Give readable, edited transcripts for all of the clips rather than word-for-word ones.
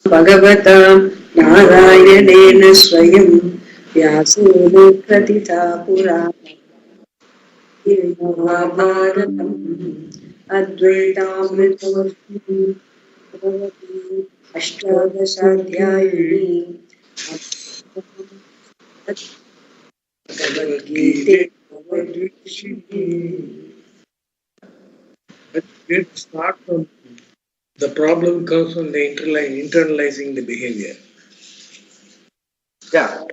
भगवता नारायणेन स्वयं व्यासेन कथिता पुरा महाभारतम् अद्वैतामृतवर्षिणी Bhagwati अष्टादशाध्यायिनी भगवद्गीते Let's start from the problem comes from the internalizing the behavior. Yeah.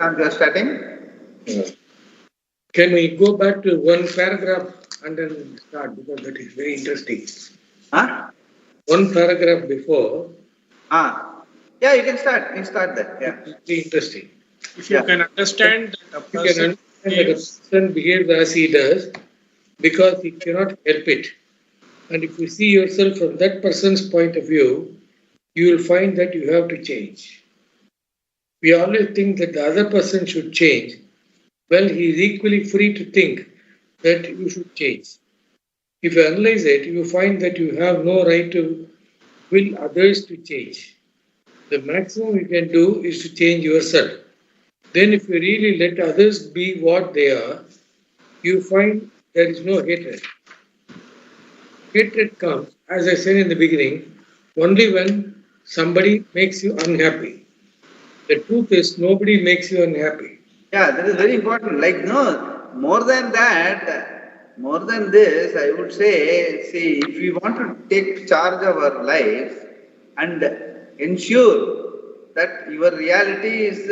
I'm just starting. Can we go back to one paragraph and then start, because that is very interesting. Huh? One paragraph before. Yeah, you can start. You start that. Yeah. It's very interesting. If you can understand that a person behaves as he does because he cannot help it. And if you see yourself from that person's point of view, you will find that you have to change. We always think that the other person should change. Well, he is equally free to think that you should change. If you analyze it, you find that you have no right to will others to change. The maximum you can do is to change yourself. Then if you really let others be what they are, you find there is no hatred. Hatred comes, as I said in the beginning, only when somebody makes you unhappy. The truth is, nobody makes you unhappy. Yeah, that is very important. Like, no, more than that, more than this, I would say, see, if we want to take charge of our life and ensure that your reality is,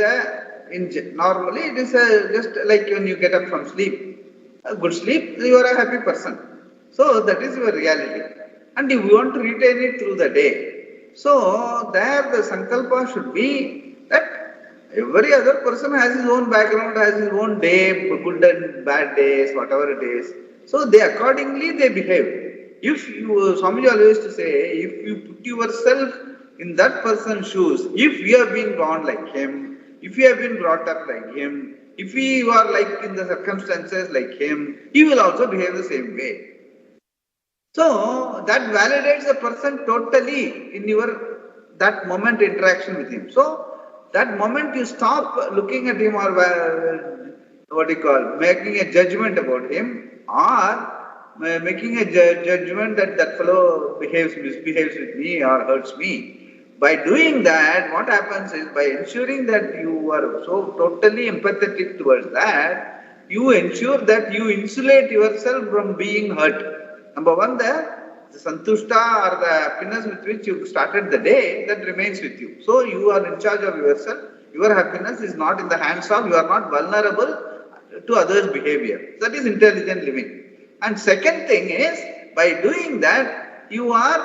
normally it is just like when you get up from sleep. A good sleep, you are a happy person. So that is your reality. And you want to retain it through the day. So there the sankalpa should be that every other person has his own background, has his own day, good and bad days, whatever it is. So they accordingly they behave. If you, Swamiji always used to say, if you put yourself in that person's shoes, if you have been born like him, if you have been brought up like him, if you are like in the circumstances like him, he will also behave the same way. So that validates the person totally in your that moment interaction with him. So that moment you stop looking at him or making a judgment about him or making a judgment that that fellow misbehaves with me or hurts me. By doing that, what happens is by ensuring that you are so totally empathetic towards that, you ensure that you insulate yourself from being hurt. Number one, the santushta or the happiness with which you started the day, that remains with you. So you are in charge of yourself. Your happiness is not in the hands of, you are not vulnerable to others' behavior. That is intelligent living. And second thing is, by doing that, you are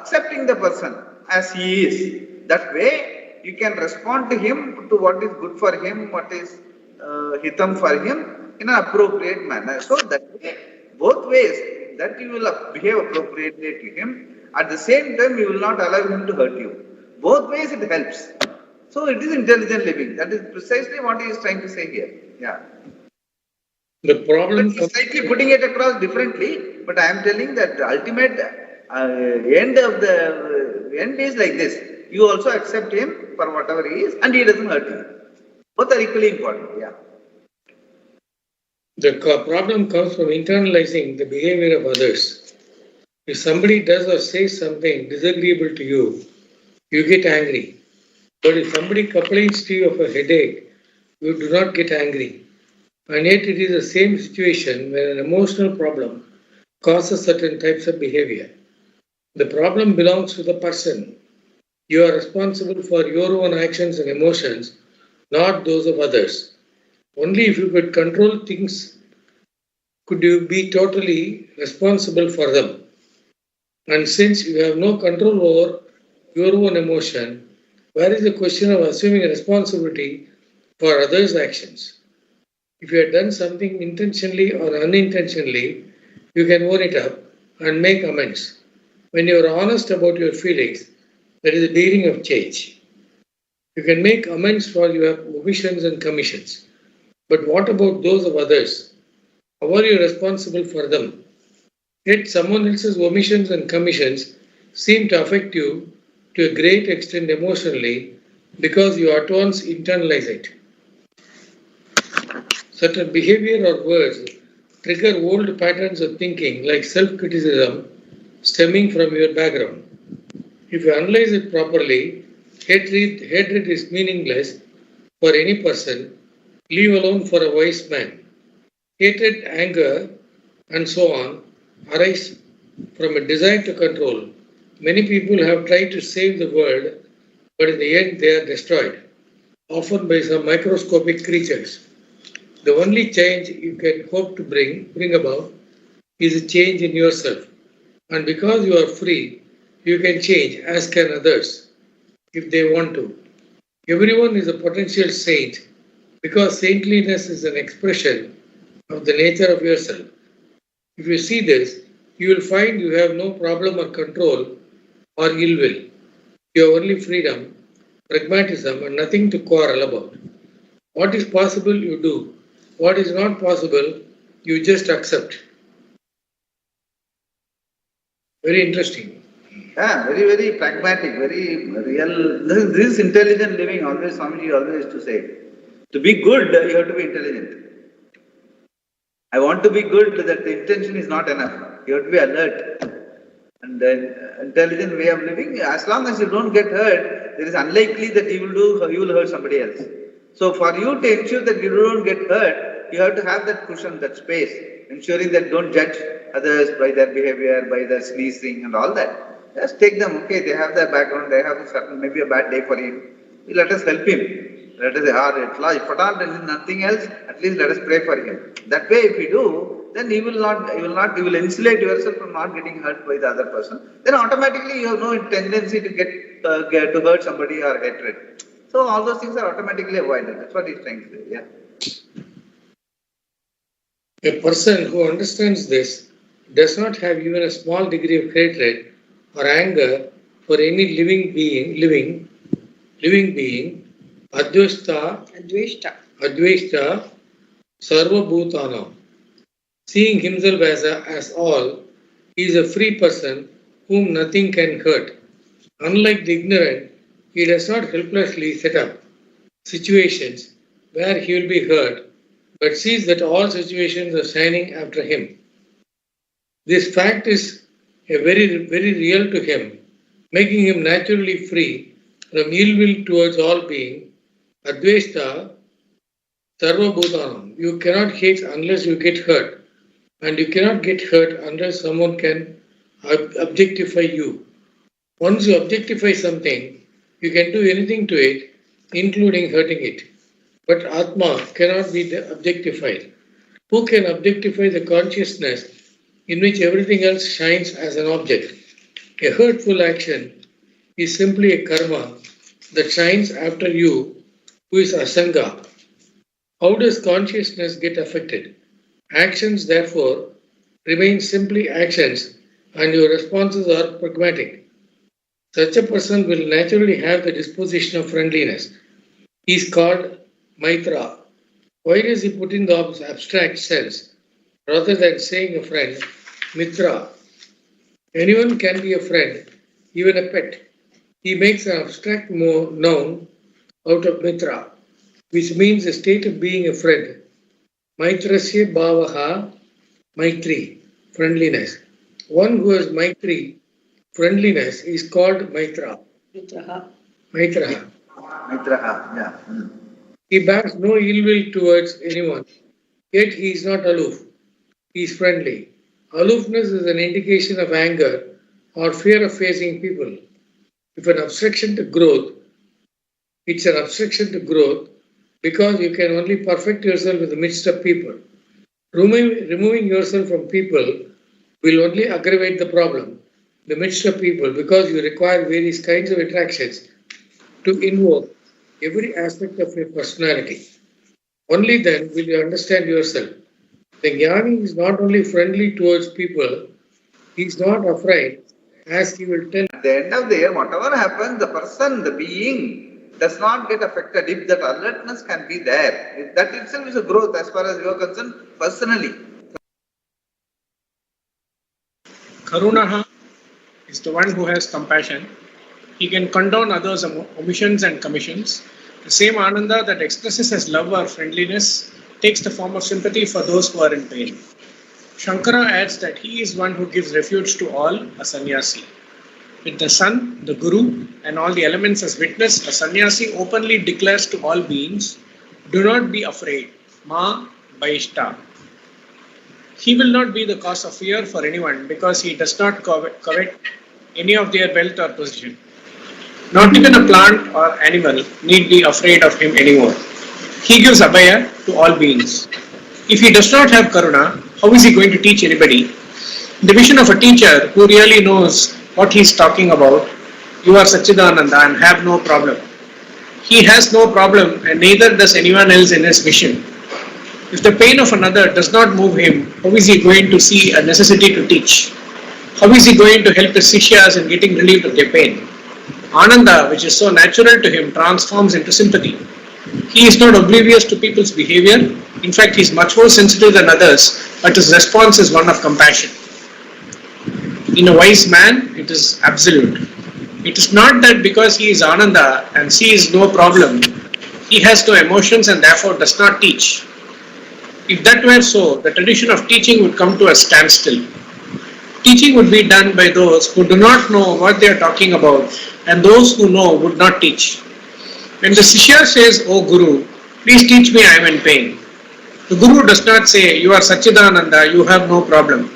accepting the person as he is. That way, you can respond to him, to what is good for him, what is hitam for him, in an appropriate manner. So that way, both ways, that you will behave appropriately to him. At the same time, you will not allow him to hurt you. Both ways it helps. So it is intelligent living. That is precisely what he is trying to say here. Yeah. The problem is slightly putting it across differently, but I am telling that the ultimate end of the end is like this. You also accept him for whatever he is, and he doesn't hurt you. Both are equally important. Yeah. The problem comes from internalizing the behavior of others. If somebody does or says something disagreeable to you, you get angry. But if somebody complains to you of a headache, you do not get angry. And yet it is the same situation where an emotional problem causes certain types of behavior. The problem belongs to the person. You are responsible for your own actions and emotions, not those of others. Only if you could control things could you be totally responsible for them. And since you have no control over your own emotion, where is the question of assuming responsibility for others' actions? If you have done something intentionally or unintentionally, you can own it up and make amends. When you are honest about your feelings, that is the beginning of change. You can make amends for your omissions and commissions. But what about those of others? How are you responsible for them? Yet someone else's omissions and commissions seem to affect you to a great extent emotionally because you at once internalize it. Certain behavior or words trigger old patterns of thinking like self-criticism stemming from your background. If you analyze it properly, hatred is meaningless for any person, leave alone for a wise man. Hatred, anger, and so on arise from a desire to control. Many people have tried to save the world, but in the end they are destroyed, often by some microscopic creatures. The only change you can hope to bring about is a change in yourself. And because you are free, you can change, as can others, if they want to. Everyone is a potential saint because saintliness is an expression of the nature of yourself. If you see this, you will find you have no problem or control or ill will. You have only freedom, pragmatism, and nothing to quarrel about. What is possible, you do. What is not possible, you just accept. Very interesting. Yeah, very, very pragmatic, very real. This is intelligent living, always Swamiji always used to say. To be good, you have to be intelligent. I want to be good, that the intention is not enough. You have to be alert. And the intelligent way of living, as long as you don't get hurt, it is unlikely that you will hurt somebody else. So for you to ensure that you don't get hurt, you have to have that cushion, that space, ensuring that don't judge others by their behavior, by their sneezing and all that. Just take them, okay, they have their background, they have a certain, maybe a bad day for him. Let us help him. Let us say, if at all there is nothing else, at least let us pray for him. That way if you do, then you will insulate yourself from not getting hurt by the other person. Then automatically you have no tendency to get to hurt somebody or hatred. So all those things are automatically avoided. That's what he's trying to say. Yeah. A person who understands this does not have even a small degree of hatred or anger for any living being, Adveshta, Sarva Bhutanam. Seeing himself as all, he is a free person whom nothing can hurt. Unlike the ignorant, he does not helplessly set up situations where he will be hurt, but sees that all situations are shining after him. This fact is very, very real to him, making him naturally free from ill will towards all being. Adveshta Sarva Bhutanam. You cannot hate unless you get hurt, and you cannot get hurt unless someone can objectify you. Once you objectify something, you can do anything to it, including hurting it. But Atma cannot be objectified. Who can objectify the consciousness in which everything else shines as an object? A hurtful action is simply a karma that shines after you, who is Asanga. How does consciousness get affected? Actions, therefore, remain simply actions and your responses are pragmatic. Such a person will naturally have the disposition of friendliness. He is called Maitra. Why does he put in the abstract sense rather than saying a friend, Mitra? Anyone can be a friend, even a pet. He makes an abstract noun out of Mitra, which means a state of being a friend. Maitrasya bhavaha Maitri, friendliness. One who has Maitri, friendliness, is called Maitra. Maitraha. Yeah. He bears no ill will towards anyone, yet he is not aloof. He is friendly. Aloofness is an indication of anger or fear of facing people. If an obstruction to growth, it's an obstruction to growth because you can only perfect yourself in the midst of people. Removing yourself from people will only aggravate the problem in the midst of people because you require various kinds of interactions to invoke every aspect of your personality. Only then will you understand yourself. The Jnani is not only friendly towards people, he is not afraid, as he will tell. At the end of the year, whatever happens, the person, the being, does not get affected if that alertness can be there. That itself is a growth as far as you are concerned personally. Karunaha is the one who has compassion. He can condone others' omissions and commissions. The same Ananda that expresses as love or friendliness takes the form of sympathy for those who are in pain. Shankara adds that he is one who gives refuge to all, a sannyasi. With the sun, the guru, and all the elements as witness, a sannyasi openly declares to all beings, do not be afraid, ma baishta. He will not be the cause of fear for anyone because he does not covet any of their wealth or position. Not even a plant or animal need be afraid of him anymore. He gives abhaya to all beings. If he does not have karuna, how is he going to teach anybody? The vision of a teacher who really knows what he is talking about, you are Satchidananda and have no problem. He has no problem and neither does anyone else in his vision. If the pain of another does not move him, how is he going to see a necessity to teach? How is he going to help his sishyas in getting relieved of their pain? Ananda, which is so natural to him, transforms into sympathy. He is not oblivious to people's behavior. In fact, he is much more sensitive than others, but his response is one of compassion. In a wise man, it is absolute. It is not that because he is Ananda and sees no problem, he has no emotions and therefore does not teach. If that were so, the tradition of teaching would come to a standstill. Teaching would be done by those who do not know what they are talking about, and those who know would not teach. When the Shishya says, "O Guru, please teach me, I am in pain," the Guru does not say, "You are Satchidananda, you have no problem."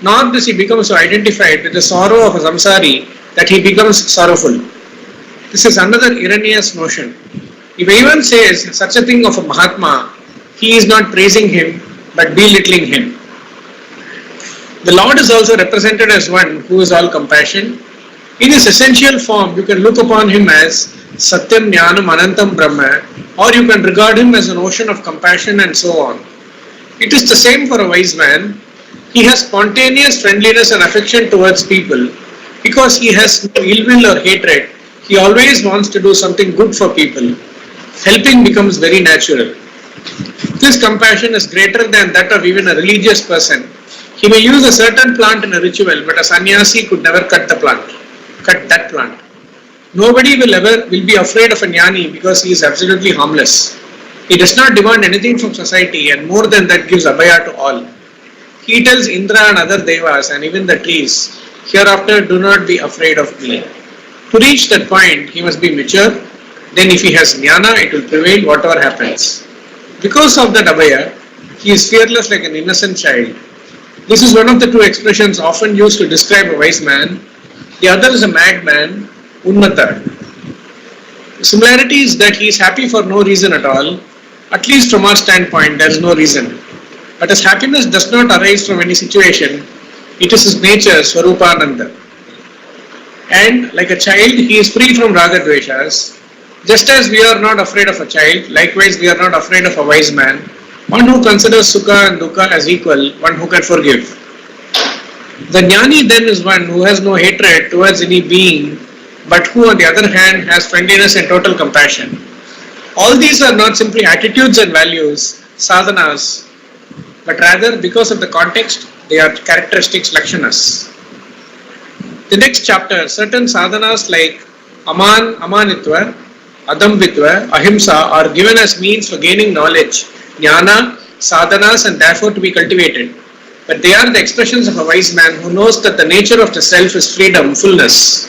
Nor does he become so identified with the sorrow of a samsari that he becomes sorrowful. This is another erroneous notion. If anyone says such a thing of a Mahatma, he is not praising him but belittling him. The Lord is also represented as one who is all compassion. In his essential form, you can look upon him as Satyam Jnanam Anantam Brahma, or you can regard him as an ocean of compassion and so on. It is the same for a wise man. He has spontaneous friendliness and affection towards people. Because he has no ill will or hatred, he always wants to do something good for people. Helping becomes very natural. This compassion is greater than that of even a religious person. He may use a certain plant in a ritual, but a sannyasi could never cut that plant. Nobody will be afraid of a jnani because he is absolutely harmless. He does not demand anything from society and more than that gives abhaya to all. He tells Indra and other devas and even the trees, hereafter do not be afraid of me. To reach that point, he must be mature. Then if he has jnana, it will prevail whatever happens. Because of that abhaya, he is fearless like an innocent child. This is one of the two expressions often used to describe a wise man. The other is a madman, unnata. The similarity is that he is happy for no reason at all. At least from our standpoint, there is no reason. But his happiness does not arise from any situation. It is his nature, Swarupananda. And like a child, he is free from raga dveshas. Just as we are not afraid of a child, likewise we are not afraid of a wise man. One who considers sukha and dukkha as equal, one who can forgive. The jnani then is one who has no hatred towards any being, but who on the other hand has friendliness and total compassion. All these are not simply attitudes and values, sadhanas, but rather because of the context, they are characteristics, lakshanas. The next chapter, certain sadhanas like amanitva, adambhitva, ahimsa are given as means for gaining knowledge, jnana, sadhanas and therefore to be cultivated. But they are the expressions of a wise man who knows that the nature of the self is freedom, fullness.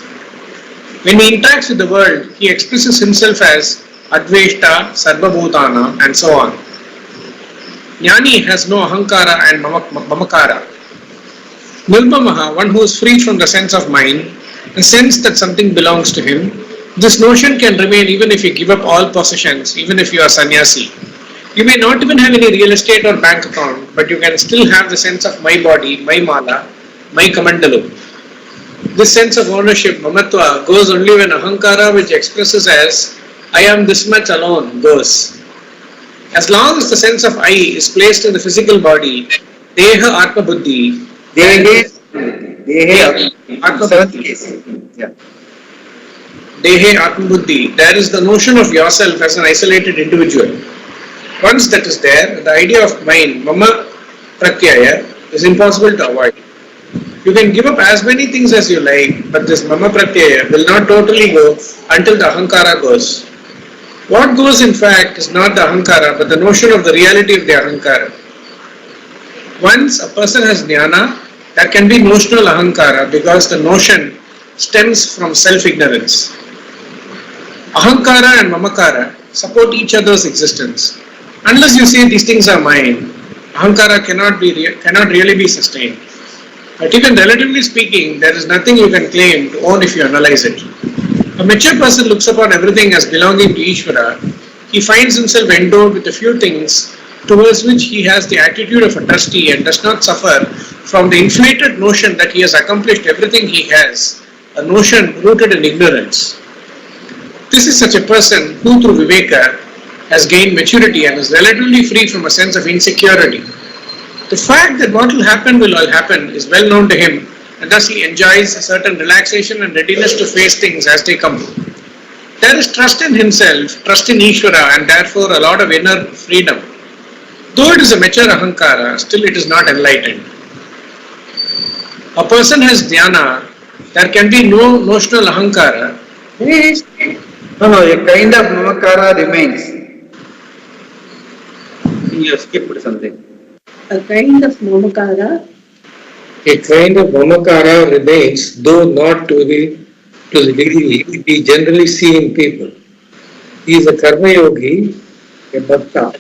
When he interacts with the world, he expresses himself as adveshta, sarvabhutana and so on. Jnani has no ahankara and mamakara. Nirmamaha, one who is free from the sense of mind, the sense that something belongs to him. This notion can remain even if you give up all possessions, even if you are sannyasi. You may not even have any real estate or bank account, but you can still have the sense of my body, my mala, my kamandalu. This sense of ownership, mamatva, goes only when ahankara, which expresses as I am this much alone, goes. As long as the sense of I is placed in the physical body, deha atma buddhi, Dehe atma seventh buddhi. case. Yeah. Dehe atma buddhi, there is the notion of yourself as an isolated individual. Once that is there, the idea of mind, mama pratyaya, is impossible to avoid. You can give up as many things as you like, but this mama pratyaya will not totally go until the ahankara goes. What goes in fact is not the ahankara, but the notion of the reality of the ahankara. Once a person has jnana, there can be notional ahankara because the notion stems from self-ignorance. Ahankara and mamakara support each other's existence. Unless you say these things are mine, ahankara cannot really be sustained. But even relatively speaking, there is nothing you can claim to own if you analyze it. A mature person looks upon everything as belonging to Ishvara. He finds himself endowed with a few things towards which he has the attitude of a trustee and does not suffer from the inflated notion that he has accomplished everything he has, a notion rooted in ignorance. This is such a person who through Viveka has gained maturity and is relatively free from a sense of insecurity. The fact that what will all happen is well known to him, and thus he enjoys a certain relaxation and readiness to face things as they come. There is trust in himself, trust in Ishvara, and therefore a lot of inner freedom. Though it is a mature ahankara, still it is not enlightened. A person has jnana, there can be no notional ahankara. No, a kind of mamakara remains. You have skipped something. A kind of mamakara. A kind of mamakara remains, though not to the degree we generally see in people. He is a karma yogi, a bhakta.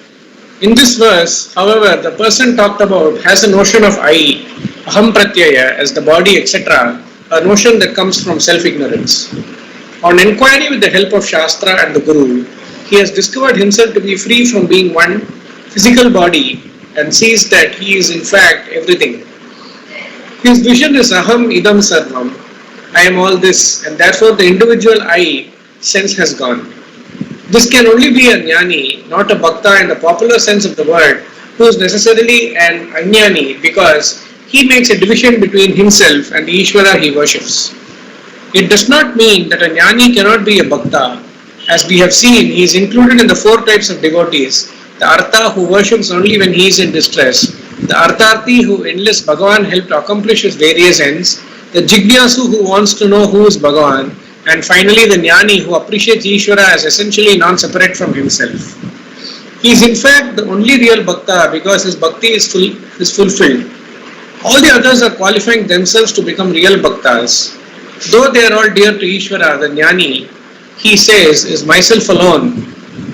In this verse, however, the person talked about has a notion of I, aham pratyaya, as the body, etc., a notion that comes from self-ignorance. On inquiry with the help of Shastra and the Guru, he has discovered himself to be free from being one physical body and sees that he is in fact everything. His vision is aham idam sarvam, I am all this, and therefore the individual I sense has gone. This can only be a jnani, not a bhakta in the popular sense of the word, who is necessarily an ajnani because he makes a division between himself and the Ishvara he worships. It does not mean that a jnani cannot be a bhakta. As we have seen, he is included in the four types of devotees: the artha who worships only when he is in distress, the artharthi who enlists Bhagavan help to accomplish his various ends, the jignasu who wants to know who is Bhagavan, and finally the jnani who appreciates Ishvara as essentially non-separate from himself. He is in fact the only real bhakta because his bhakti is fulfilled. All the others are qualifying themselves to become real bhaktas. Though they are all dear to Ishvara, the jnani, he says, is myself alone.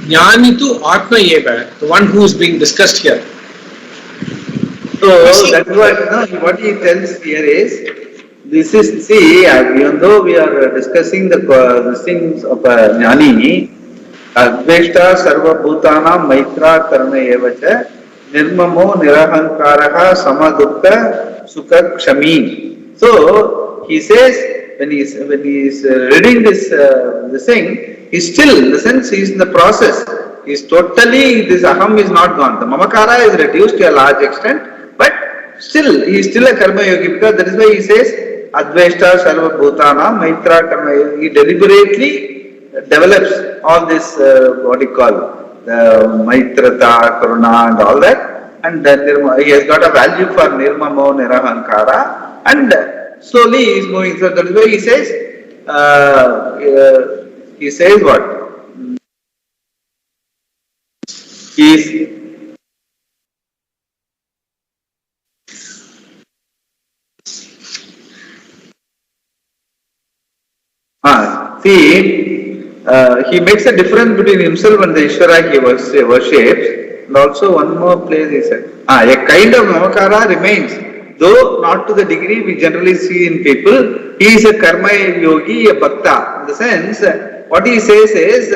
Jnani tu atma eva, the one who is being discussed here. So that's what he tells here is, this is, see, even though we are discussing the things of jnani, adveshta sarva bhutana maitra karna evacha nirmamo nirahankaraha samadukta sukha kshami. So he says, when he is reading this thing, he's still, in the sense, he is in the process. He's totally, this aham is not gone. The mamakara is reduced to a large extent, but still, he is still a karma yogi because that is why he says, adveshta sarva bhutana maitra karma. He deliberately develops all this, what you call, the maitrata, karuna and all that, and then he has got a value for nirmamo, nirahankara, and slowly he is moving. So that is why he says what? He is he makes a difference between himself and the Ishvara he worships. And also one more place he said, a kind of namakara remains, though not to the degree we generally see in people. He is a karma yogi, a bhakta. In the sense, what he says is,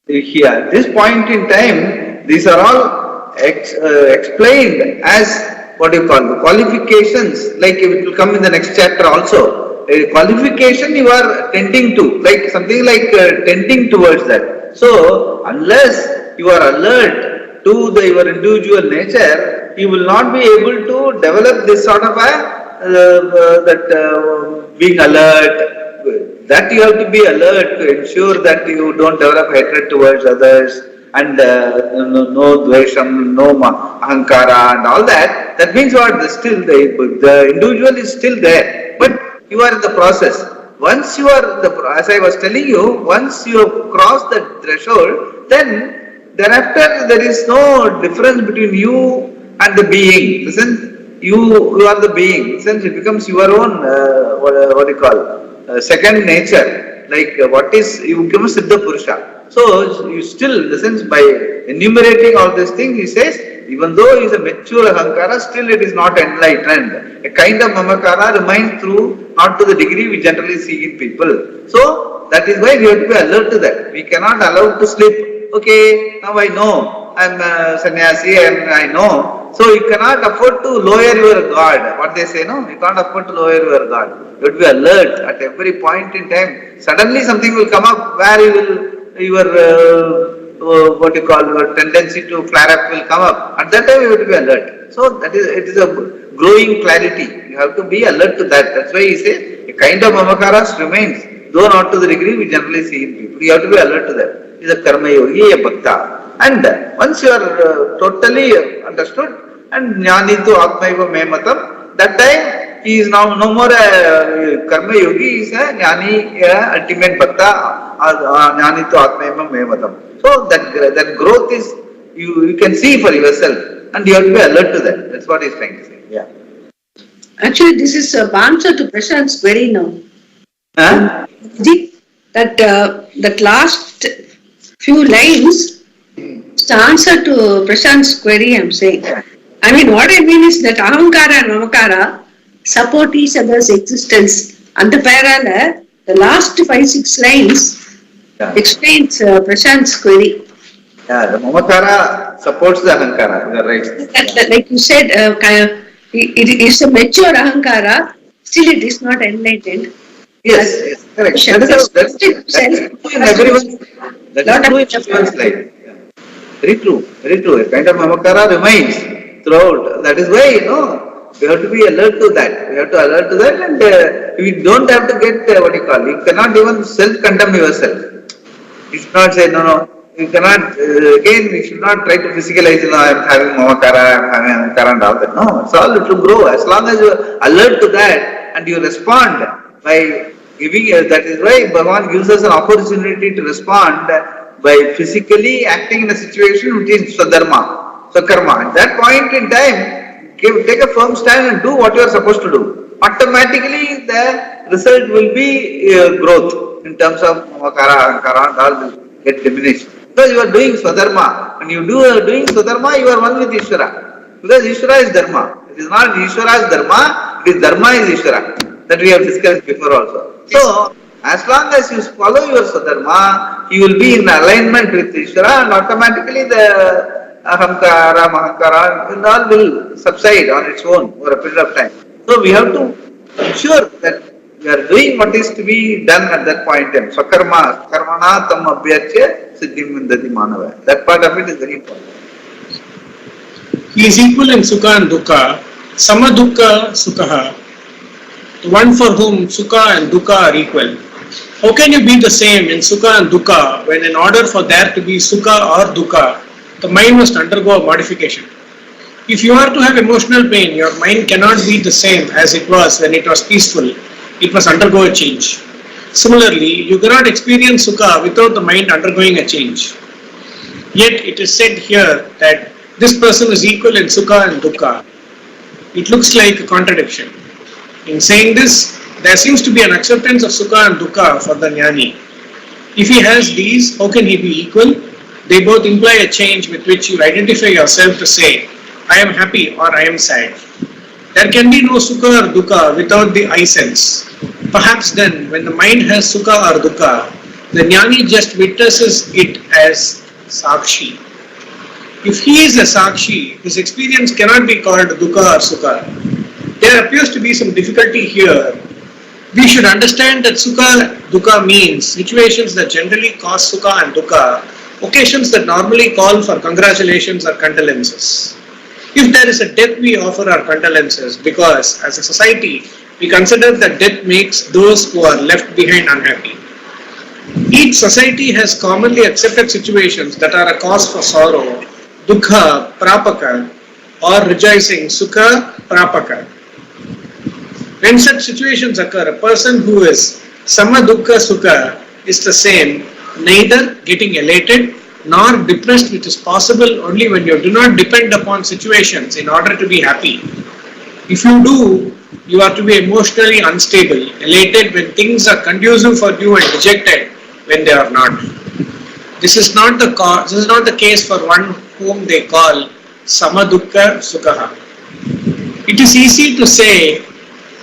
here, at this point in time, these are all explained as what you call the qualifications, like it will come in the next chapter also. A qualification you are tending to, like something like tending towards that. So, unless you are alert to your individual nature, you will not be able to develop this sort of being alert. That you have to be alert to ensure that you don't develop hatred towards others and no dvesham, no ahankara and all that. That means what? The individual is still there, but you are in the process. Once you are, as I was telling you, once you have crossed that threshold, then thereafter there is no difference between you and the being. Listen, you are the being. Since it becomes your own, what do you call, second nature. Like you become Siddha Purusha. So you still, in the sense, by enumerating all these things, he says, even though he is a mature ahankara, still it is not enlightened. A kind of mamakara remains through, not to the degree we generally see in people. So that is why we have to be alert to that. We cannot allow to slip. Okay, now I know, I am a sannyasi and I know. So you cannot afford to lower your guard. What they say, no? You can't afford to lower your guard. You have to be alert at every point in time. Suddenly something will come up where your tendency to flare up will come up. At that time you have to be alert. So it is a growing clarity. You have to be alert to that. That's why he says a kind of mamakaras remains, though not to the degree we generally see in people. You have to be alert to that. He is a karma yogi, a bhakta. And once you are totally understood, and jnani tu atmaiva me matam, that time he is now no more a karma yogi, he is a jnani, a ultimate bhakta, jnani tu atmaiva me matam. So that growth is, you can see for yourself, and you have to be alert to that. That's what he is trying to say. Yeah. Actually, this is an answer to Prashant's query now. Huh? That last few lines is the answer to Prashant's query, I am saying. I mean, what I mean is that ahankara and mamakara support each other's existence. And the parallel, the last 5-6 lines explains Prashant's query. Yeah, the mamakara supports the ahankara. You are right. Like you said, it is a mature ahankara, still it is not enlightened. Yes, correct. That's true in everyone's life. Yeah. Very true. A kind of mamakara remains throughout. That is why, we have to be alert to that. And we don't have to get, you cannot even self-condemn yourself. You should not say, no. You cannot, again, we should not try to physicalize, I am having mamakara, I am having ahankara and all that. No, it's all to grow. As long as you are alert to that and you respond by giving, that is why Bhagavan gives us an opportunity to respond by physically acting in a situation which is swadharma, swakarma. At that point in time, take a firm stand and do what you are supposed to do. Automatically, the result will be growth in terms of mamakara, ahankara and all will get diminished. Because you are doing swadharma. When you are doing swadharma, you are one with Ishvara. Because Ishvara is dharma. It is not Ishvara's dharma, it is dharma is Ishvara. That we have discussed before also. So, as long as you follow your swadharma, you will be in alignment with Ishvara and automatically the ahankara, mahankara and all will subside on its own over a period of time. So, we have to ensure that we are doing what is to be done at that point in time. Swakarma, karmana tam abhyarchya siddhim vindati manava. That part of it is very important. He is equal in sukha and dukkha. Sama dukkha sukha. The one for whom sukha and dukkha are equal. How can you be the same in sukha and dukkha when in order for there to be sukha or dukkha, the mind must undergo a modification? If you are to have emotional pain, your mind cannot be the same as it was when it was peaceful. It must undergo a change. Similarly, you cannot experience sukha without the mind undergoing a change. Yet it is said here that this person is equal in sukha and dukkha. It looks like a contradiction. In saying this, there seems to be an acceptance of sukha and dukkha for the jnani. If he has these, how can he be equal? They both imply a change with which you identify yourself to say, I am happy or I am sad. There can be no sukha or dukkha without the I sense. Perhaps then, when the mind has sukha or dukkha, the jnani just witnesses it as sakshi. If he is a sakshi, his experience cannot be called dukkha or sukha. There appears to be some difficulty here. We should understand that sukha, dukkha means situations that generally cause sukha and dukkha, occasions that normally call for congratulations or condolences. If there is a death, we offer our condolences because as a society, we consider that death makes those who are left behind unhappy. Each society has commonly accepted situations that are a cause for sorrow, dukkha, prapaka, or rejoicing, sukha, prapaka. When such situations occur, a person who is sama dukkha sukha is the same, neither getting elated nor depressed, which is possible only when you do not depend upon situations in order to be happy. If you do, you are to be emotionally unstable, elated when things are conducive for you and dejected when they are not. This is not the case for one whom they call sama dukkha sukha. It is easy to say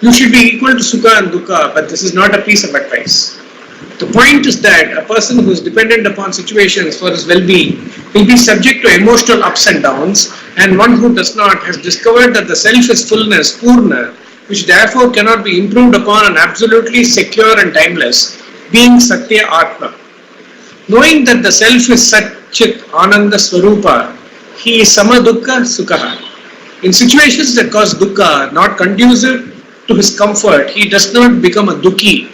you should be equal to sukha and dukkha, but this is not a piece of advice. The point is that a person who is dependent upon situations for his well-being will be subject to emotional ups and downs, and one who does not has discovered that the self is fullness, purna, which therefore cannot be improved upon and absolutely secure and timeless, being Satya Atma. Knowing that the self is Sat Chit Ananda Swarupa, he is Sama Dukkha Sukha. In situations that cause dukkha, not conducive to his comfort, he does not become a dukhi.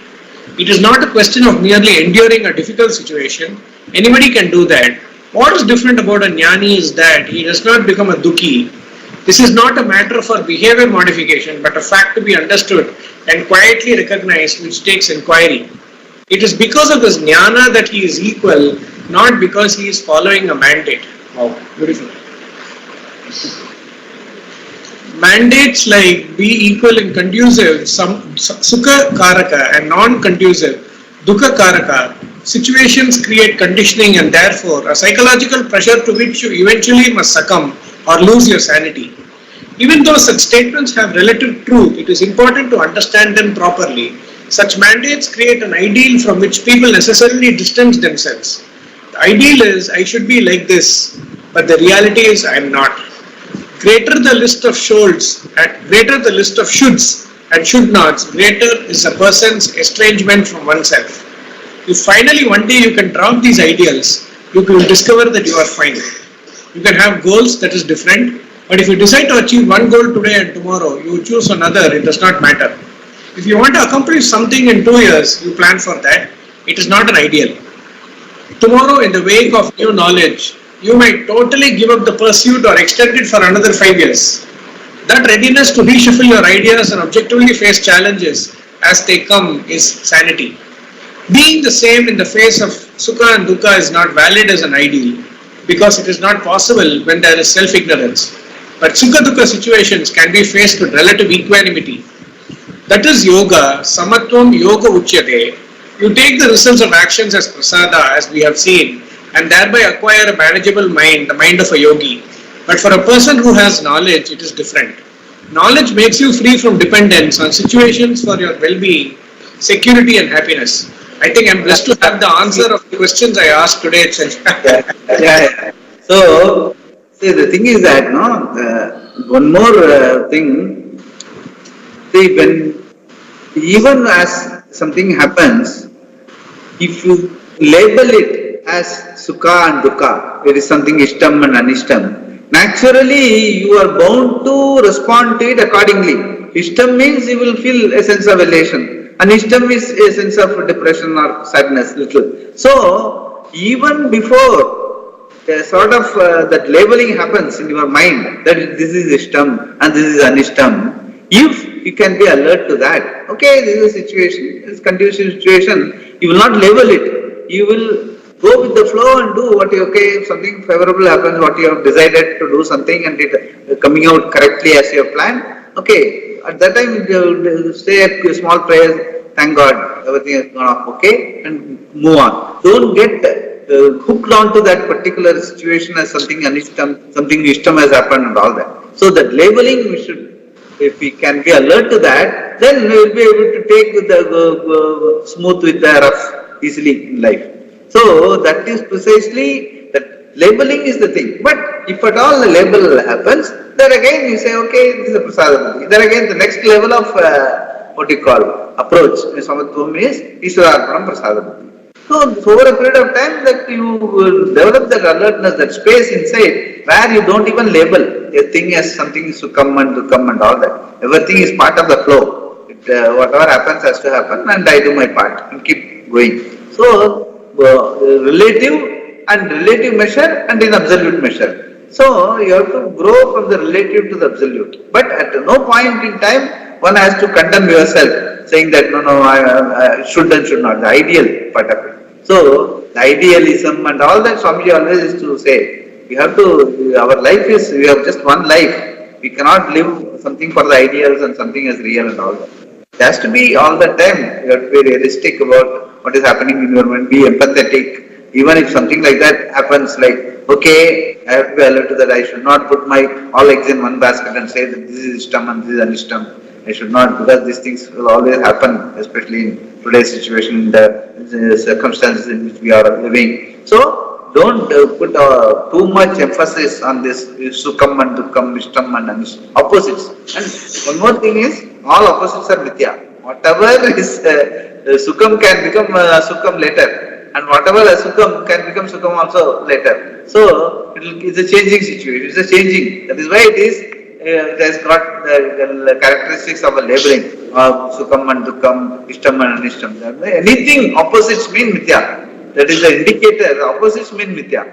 It is not a question of merely enduring a difficult situation. Anybody can do that. What is different about a jnani is that he does not become a dukhi. This is not a matter for behavior modification, but a fact to be understood and quietly recognized, which takes inquiry. It is because of his jnana that he is equal, not because he is following a mandate. Wow, beautiful. Mandates like be equal in conducive, sukha karaka, and non-conducive, dukkha karaka, situations create conditioning and therefore a psychological pressure to which you eventually must succumb or lose your sanity. Even though such statements have relative truth, it is important to understand them properly. Such mandates create an ideal from which people necessarily distance themselves. The ideal is, I should be like this, but the reality is, I am not. Greater the list of shoulds, greater the list of shoulds and should nots, greater is a person's estrangement from oneself. If finally one day you can drop these ideals, you will discover that you are fine. You can have goals that is different, but if you decide to achieve one goal today and tomorrow, you choose another, it does not matter. If you want to accomplish something in 2 years, you plan for that. It is not an ideal. Tomorrow, in the wake of new knowledge, you might totally give up the pursuit or extend it for another 5 years. That readiness to reshuffle your ideas and objectively face challenges as they come is sanity. Being the same in the face of sukha and dukkha is not valid as an ideal because it is not possible when there is self-ignorance. But sukha dukkha situations can be faced with relative equanimity. That is yoga, samatvam yoga uchyate. You take the results of actions as prasada, as we have seen, and thereby acquire a manageable mind, the mind of a yogi. But for a person who has knowledge, it is different. Knowledge makes you free from dependence on situations for your well-being, security and happiness. I think I'm blessed to have the answer of the questions I asked today itself. Yeah. So, see, the thing is that, one more thing, see, when even as something happens, if you label it as sukha and dukkha, there is something ishtam and anishtam, naturally you are bound to respond to it accordingly. Ishtam means you will feel a sense of elation. Anishtam is a sense of depression or sadness, little. So, even before sort of that labeling happens in your mind, that this is ishtam and this is anishtam, if you can be alert to that, okay, this is a situation, this is a conducive situation, you will not label it, you will go with the flow and do what you, okay, if something favorable happens, what you have decided to do something and it coming out correctly as you have planned, okay, at that time you say a small prayer, thank God, everything has gone off okay, and move on. Don't get hooked on to that particular situation as something anishtam, something ishtam has happened and all that. So that labeling we should, if we can be alert to that, then we will be able to take the smooth with the rough easily in life. So that is precisely that labeling is the thing. But if at all the label happens, then again you say, okay, this is a prasadam. Then again the next level of what you call approach, samatvam is Ishwararpanam prasadam. So over a period of time that you will develop that alertness, that space inside where you don't even label a thing as something sukham and dukkam and all that. Everything is part of the flow. Whatever happens has to happen and I do my part and keep going. So, relative and relative measure and in absolute measure. So, you have to grow from the relative to the absolute. But at no point in time, one has to condemn yourself, saying that no, I should and should not, the ideal part of it. So, the idealism and all that Swamiji always used to say, we have to, our life is, we have just one life. We cannot live something for the ideals and something as real and all that. It has to be all the time. You have to be realistic about what is happening in your mind, be empathetic. Even if something like that happens, like, okay, I have to be alert to that, I should not put my all eggs in one basket and say that this is Ishtam and this is Anishtam. I should not, because these things will always happen, especially in today's situation, in the circumstances in which we are living. So, don't put too much emphasis on this Sukham and Dukkam, Ishtam and Anishtam, opposites. And one more thing is, all opposites are Mithya. Whatever is Sukham can become Sukham later. And whatever Sukham can become Sukham also later. So, it's a changing situation, it's a changing. That is why it has got the characteristics of a labeling of Sukham and Dukkam, Ishtam and Anishtam. Anything opposites mean Mithya. That is the indicator, opposites mean Mithya.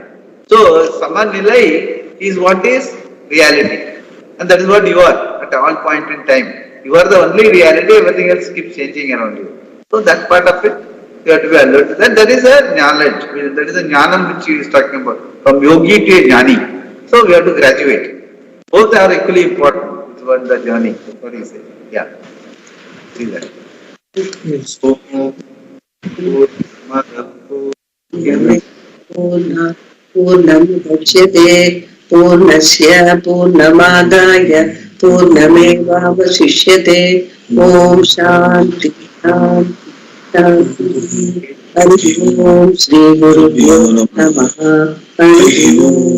So, Samanilai is what is reality. And that is what you are at all point in time. You are the only reality, everything else keeps changing around you. So, that part of it, you have to be alert to that. That is a knowledge, that is a jnanam which he is talking about, from yogi to a jnani. So we have to graduate. Both are equally important. It's about the journey. That's what he said. Yeah. See that. Purnam Dachyate Purnasya Purnamadaya Purnamevavasishyate Om Shanti Shanti Hari Om Shri Gurubhyo Namaha Hari Om